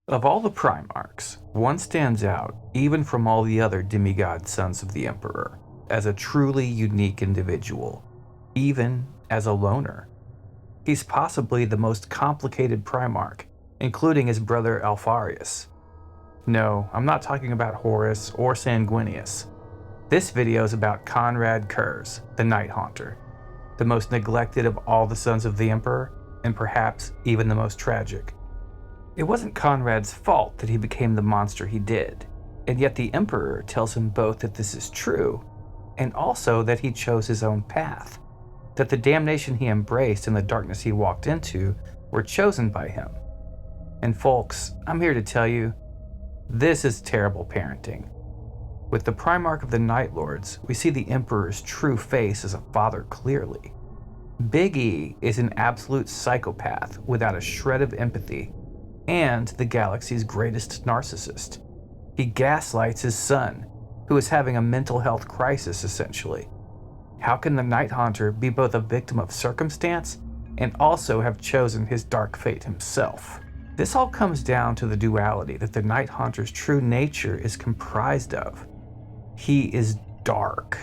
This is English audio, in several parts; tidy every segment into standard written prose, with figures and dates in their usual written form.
Of all the Primarchs, one stands out, even from all the other demigod sons of the Emperor, as a truly unique individual, even as a loner. He's possibly the most complicated Primarch, including his brother Alpharius. No, I'm not talking about Horus or Sanguinius. This video is about Konrad Curze, the Night Haunter, the most neglected of all the sons of the Emperor, and perhaps even the most tragic. It wasn't Konrad's fault that he became the monster he did, and yet the Emperor tells him both that this is true, and also that he chose his own path, that the damnation he embraced and the darkness he walked into were chosen by him. And folks, I'm here to tell you, this is terrible parenting. With the Primarch of the Night Lords, we see the Emperor's true face as a father clearly. Big E is an absolute psychopath without a shred of empathy, and the galaxy's greatest narcissist. He gaslights his son, who is having a mental health crisis essentially. How can the Night Haunter be both a victim of circumstance and also have chosen his dark fate himself? This all comes down to the duality that the Night Haunter's true nature is comprised of. He is dark.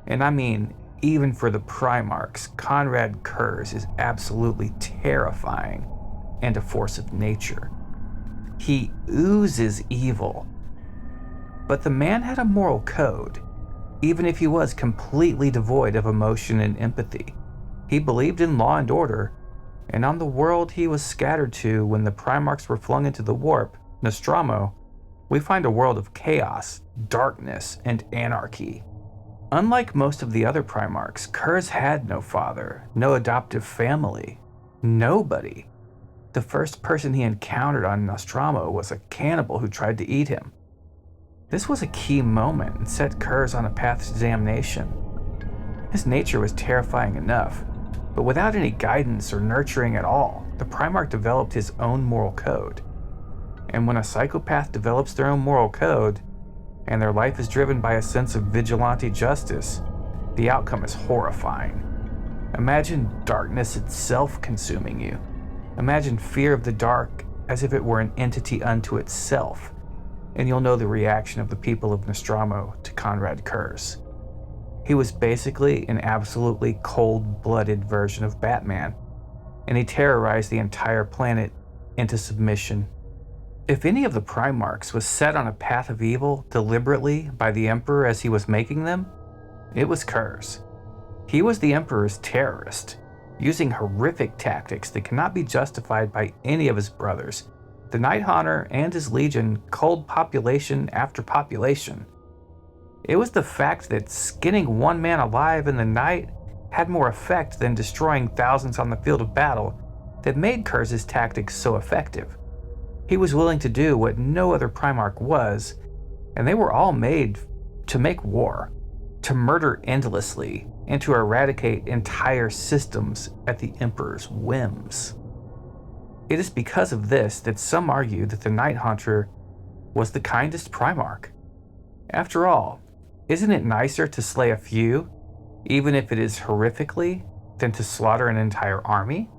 And I mean, even for the Primarchs, Konrad Curze is absolutely terrifying and a force of nature. He oozes evil. But the man had a moral code, even if he was completely devoid of emotion and empathy. He believed in law and order, and on the world he was scattered to when the Primarchs were flung into the warp, Nostromo, we find a world of chaos, darkness, and anarchy. Unlike most of the other Primarchs, Curze had no father, no adoptive family, nobody. The first person he encountered on Nostromo was a cannibal who tried to eat him. This was a key moment and set Curze on a path to damnation. His nature was terrifying enough, but without any guidance or nurturing at all, the Primarch developed his own moral code. And when a psychopath develops their own moral code, and their life is driven by a sense of vigilante justice, the outcome is horrifying. Imagine darkness itself consuming you. Imagine fear of the dark as if it were an entity unto itself, and you'll know the reaction of the people of Nostromo to Konrad Curze. He was basically an absolutely cold-blooded version of Batman, and he terrorized the entire planet into submission. If any of the Primarchs was set on a path of evil deliberately by the Emperor as he was making them, it was Curze. He was the Emperor's terrorist, using horrific tactics that cannot be justified by any of his brothers. The Night Haunter and his legion culled population after population. It was the fact that skinning one man alive in the night had more effect than destroying thousands on the field of battle that made Curze's tactics so effective. He was willing to do what no other Primarch was, and they were all made to make war, to murder endlessly, and to eradicate entire systems at the Emperor's whims. It is because of this that some argue that the Night Haunter was the kindest Primarch. After all, isn't it nicer to slay a few, even if it is horrifically, than to slaughter an entire army?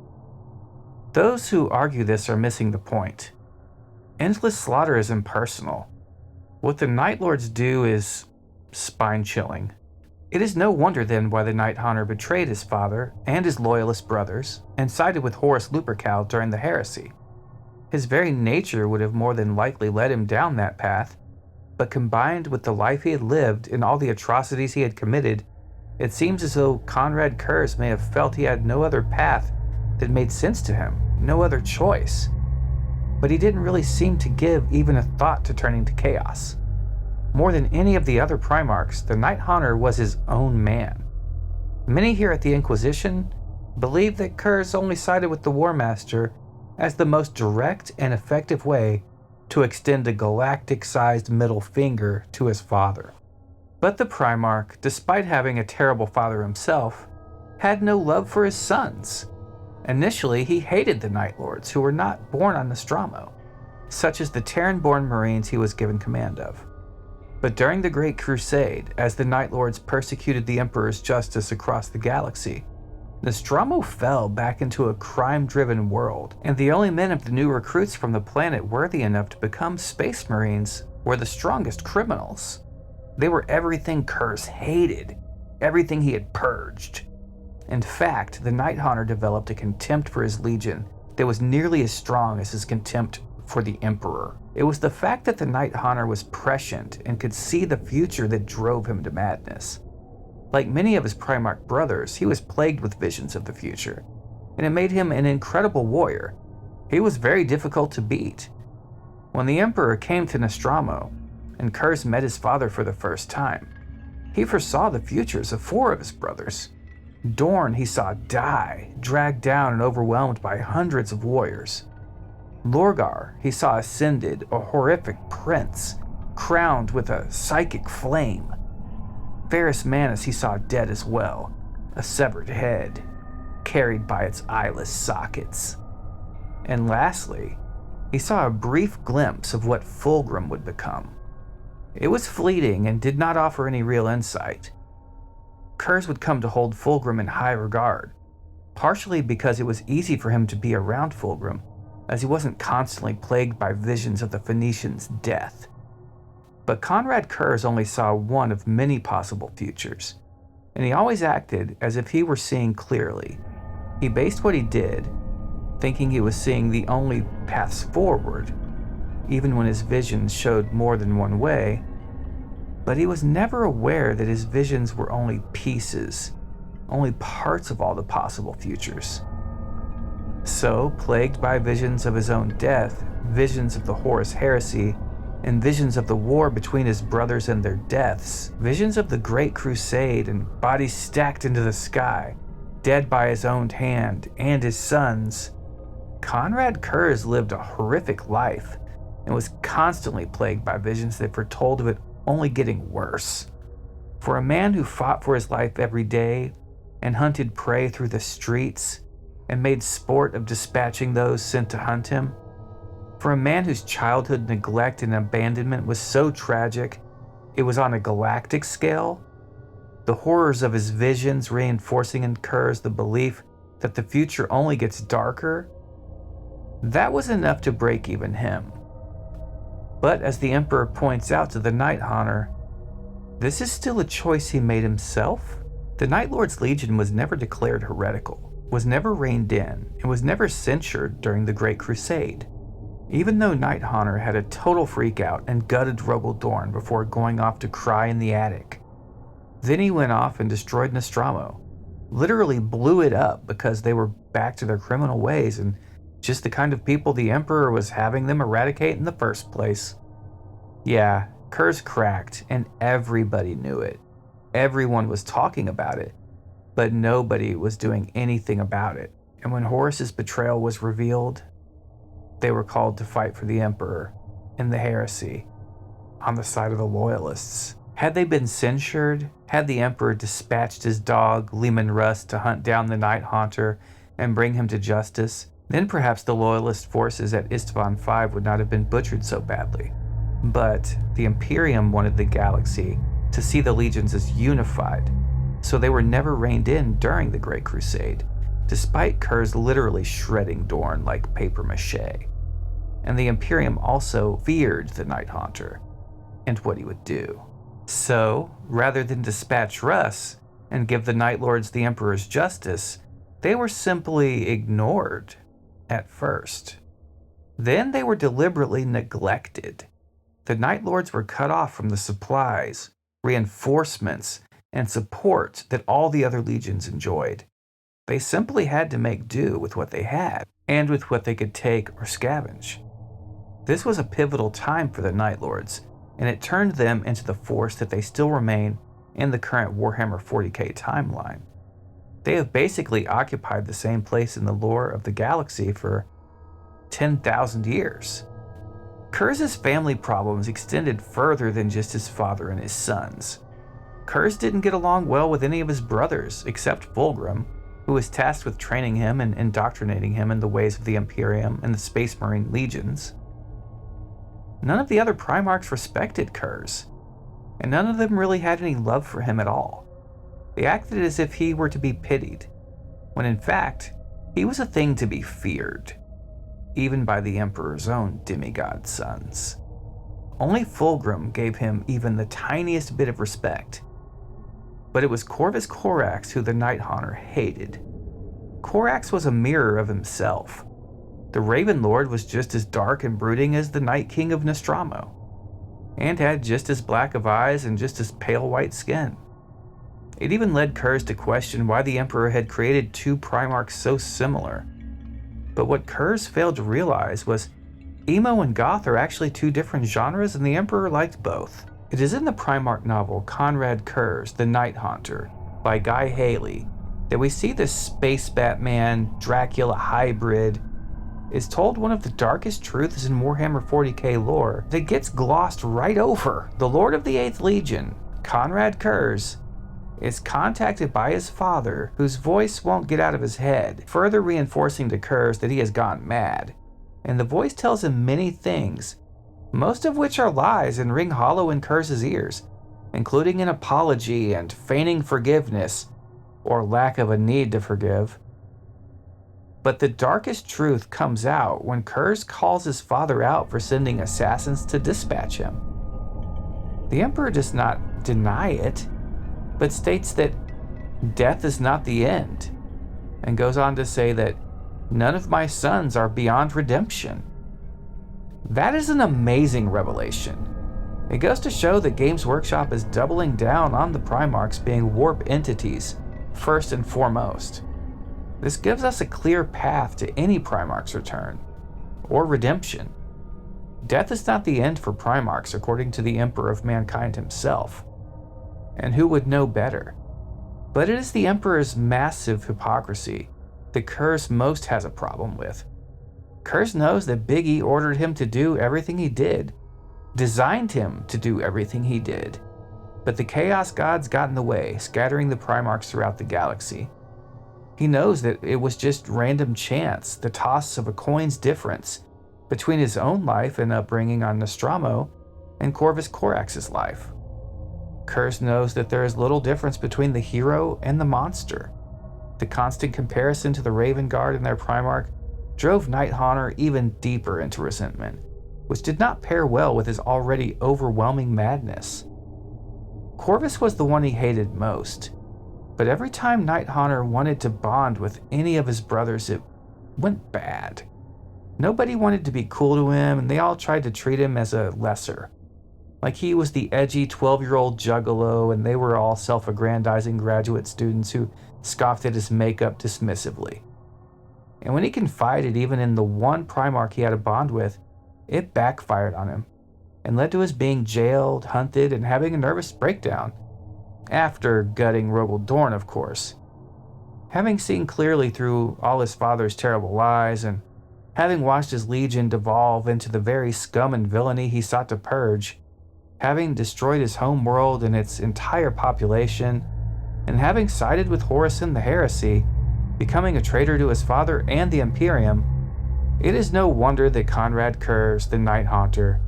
Those who argue this are missing the point. Endless slaughter is impersonal. What the Night Lords do is spine-chilling. It is no wonder then why the Night Haunter betrayed his father and his loyalist brothers and sided with Horus Lupercal during the heresy. His very nature would have more than likely led him down that path, but combined with the life he had lived and all the atrocities he had committed, it seems as though Konrad Curze may have felt he had no other path that made sense to him, no other choice. But he didn't really seem to give even a thought to turning to chaos. More than any of the other Primarchs, the Night Haunter was his own man. Many here at the Inquisition believe that Curze only sided with the War Master as the most direct and effective way to extend a galactic-sized middle finger to his father. But the Primarch, despite having a terrible father himself, had no love for his sons. Initially, he hated the Night Lords who were not born on Nostromo, such as the Terran-born Marines he was given command of. But during the Great Crusade, as the Night Lords persecuted the Emperor's justice across the galaxy, Nostromo fell back into a crime-driven world, and the only men of the new recruits from the planet worthy enough to become Space Marines were the strongest criminals. They were everything Curze hated, everything he had purged. In fact, the Night Haunter developed a contempt for his legion that was nearly as strong as his contempt for the Emperor. It was the fact that the Night Haunter was prescient and could see the future that drove him to madness. Like many of his Primarch brothers, he was plagued with visions of the future, and it made him an incredible warrior. He was very difficult to beat. When the Emperor came to Nostromo, and Curze met his father for the first time, he foresaw the futures of 4 of his brothers. Dorn he saw die, dragged down and overwhelmed by hundreds of warriors. Lorgar he saw ascended, a horrific prince, crowned with a psychic flame. Ferrus Manus he saw dead as well, a severed head, carried by its eyeless sockets. And lastly, he saw a brief glimpse of what Fulgrim would become. It was fleeting and did not offer any real insight. Curze would come to hold Fulgrim in high regard, partially because it was easy for him to be around Fulgrim, as he wasn't constantly plagued by visions of the Phoenicians' death. But Konrad Curze only saw one of many possible futures, and he always acted as if he were seeing clearly. He based what he did, thinking he was seeing the only paths forward, even when his visions showed more than one way, but he was never aware that his visions were only pieces, only parts of all the possible futures. So, plagued by visions of his own death, visions of the Horus Heresy, and visions of the war between his brothers and their deaths, visions of the Great Crusade and bodies stacked into the sky, dead by his own hand and his sons, Konrad Curze lived a horrific life and was constantly plagued by visions that foretold of it only getting worse. For a man who fought for his life every day and hunted prey through the streets and made sport of dispatching those sent to hunt him, for a man whose childhood neglect and abandonment was so tragic it was on a galactic scale, the horrors of his visions reinforcing in Curze the belief that the future only gets darker, that was enough to break even him. But as the Emperor points out to the Night Haunter, this is still a choice he made himself. The Night Lords Legion was never declared heretical, was never reined in, and was never censured during the Great Crusade. Even though Night Haunter had a total freakout and gutted Rogel Dorn before going off to cry in the attic. Then he went off and destroyed Nostromo, literally blew it up because they were back to their criminal ways and just the kind of people the Emperor was having them eradicate in the first place. Yeah, Curze cracked, and everybody knew it. Everyone was talking about it, but nobody was doing anything about it. And when Horus's betrayal was revealed, they were called to fight for the Emperor and the heresy on the side of the Loyalists. Had they been censured, had the Emperor dispatched his dog, Leman Russ, to hunt down the Night Haunter and bring him to justice, then perhaps the Loyalist forces at Istvan V would not have been butchered so badly. But the Imperium wanted the galaxy to see the legions as unified, so they were never reined in during the Great Crusade, despite Curze literally shredding Dorn like papier-mâché. And the Imperium also feared the Night Haunter and what he would do. So, rather than dispatch Russ and give the Night Lords the Emperor's justice, they were simply ignored at first. Then they were deliberately neglected. The Night Lords were cut off from the supplies, reinforcements, and support that all the other legions enjoyed. They simply had to make do with what they had, and with what they could take or scavenge. This was a pivotal time for the Night Lords, and it turned them into the force that they still remain in the current Warhammer 40K timeline. They have basically occupied the same place in the lore of the galaxy for 10,000 years. Curze's family problems extended further than just his father and his sons. Curze didn't get along well with any of his brothers, except Fulgrim, who was tasked with training him and indoctrinating him in the ways of the Imperium and the Space Marine legions. None of the other Primarchs respected Curze, and none of them really had any love for him at all. They acted as if he were to be pitied. when in fact, he was a thing to be feared, even by the Emperor's own demigod sons. Only Fulgrim gave him even the tiniest bit of respect. But it was Corvus Corax who the Night Haunter hated. Corax was a mirror of himself. The Raven Lord was just as dark and brooding as the Night King of Nostromo, and had just as black of eyes and just as pale white skin. It even led Curze to question why the Emperor had created two Primarchs so similar. But what Curze failed to realize was emo and goth are actually two different genres, and the Emperor liked both. It is in the Primarch novel Konrad Curze, The Night Haunter, by Guy Haley, that we see this space Batman, Dracula hybrid is told one of the darkest truths in Warhammer 40K lore that gets glossed right over. The Lord of the 8th Legion, Konrad Curze, is contacted by his father, whose voice won't get out of his head, further reinforcing to Curze that he has gone mad. And the voice tells him many things, most of which are lies and ring hollow in Curze's ears, including an apology and feigning forgiveness, or lack of a need to forgive. But the darkest truth comes out when Curze calls his father out for sending assassins to dispatch him. The Emperor does not deny it, but states that death is not the end, and goes on to say that none of my sons are beyond redemption. That is an amazing revelation. It goes to show that Games Workshop is doubling down on the Primarchs being warp entities, first and foremost. This gives us a clear path to any Primarch's return, or redemption. Death is not the end for Primarchs, according to the Emperor of Mankind himself. And who would know better? But it is the Emperor's massive hypocrisy that Curze most has a problem with. Curze knows that Big E ordered him to do everything he did, designed him to do everything he did, but the Chaos Gods got in the way, scattering the Primarchs throughout the galaxy. He knows that it was just random chance, the toss of a coin's difference between his own life and upbringing on Nostromo and Corvus Corax's life. Curze knows that there is little difference between the hero and the monster. The constant comparison to the Raven Guard and their Primarch drove Night Haunter even deeper into resentment, which did not pair well with his already overwhelming madness. Corvus was the one he hated most, but every time Night Haunter wanted to bond with any of his brothers, it went bad. Nobody wanted to be cool to him, and they all tried to treat him as a lesser. Like he was the edgy 12-year-old juggalo, and they were all self-aggrandizing graduate students who scoffed at his makeup dismissively. And when he confided even in the one Primarch he had a bond with, it backfired on him, and led to his being jailed, hunted, and having a nervous breakdown. After gutting Rogel Dorn, of course. Having seen clearly through all his father's terrible lies, and having watched his legion devolve into the very scum and villainy he sought to purge, having destroyed his home world and its entire population, and having sided with Horus and the Heresy, becoming a traitor to his father and the Imperium, it is no wonder that Konrad Curze, the Night Haunter,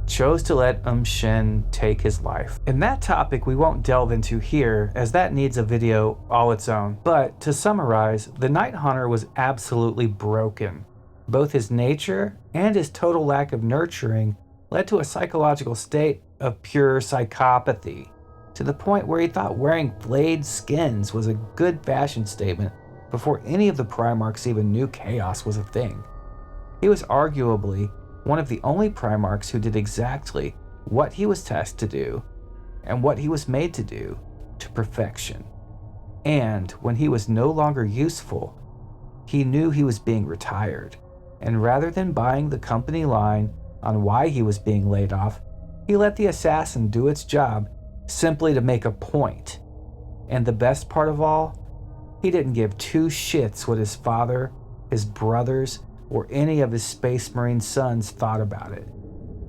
chose to let Shen take his life. And that topic we won't delve into here, as that needs a video all its own. But to summarize, the Night Haunter was absolutely broken. Both his nature and his total lack of nurturing led to a psychological state of pure psychopathy, to the point where he thought wearing flayed skins was a good fashion statement before any of the Primarchs even knew chaos was a thing. He was arguably one of the only Primarchs who did exactly what he was tasked to do and what he was made to do to perfection. And when he was no longer useful, he knew he was being retired, and rather than buying the company line on why he was being laid off, he let the assassin do its job simply to make a point. And the best part of all, he didn't give two shits what his father, his brothers, or any of his Space Marine sons thought about it.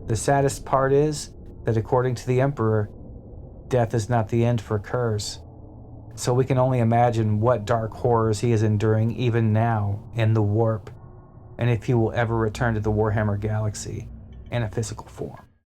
The saddest part is that according to the Emperor, death is not the end for Curze. So we can only imagine what dark horrors he is enduring even now in the warp, and if he will ever return to the Warhammer Galaxy in a physical form.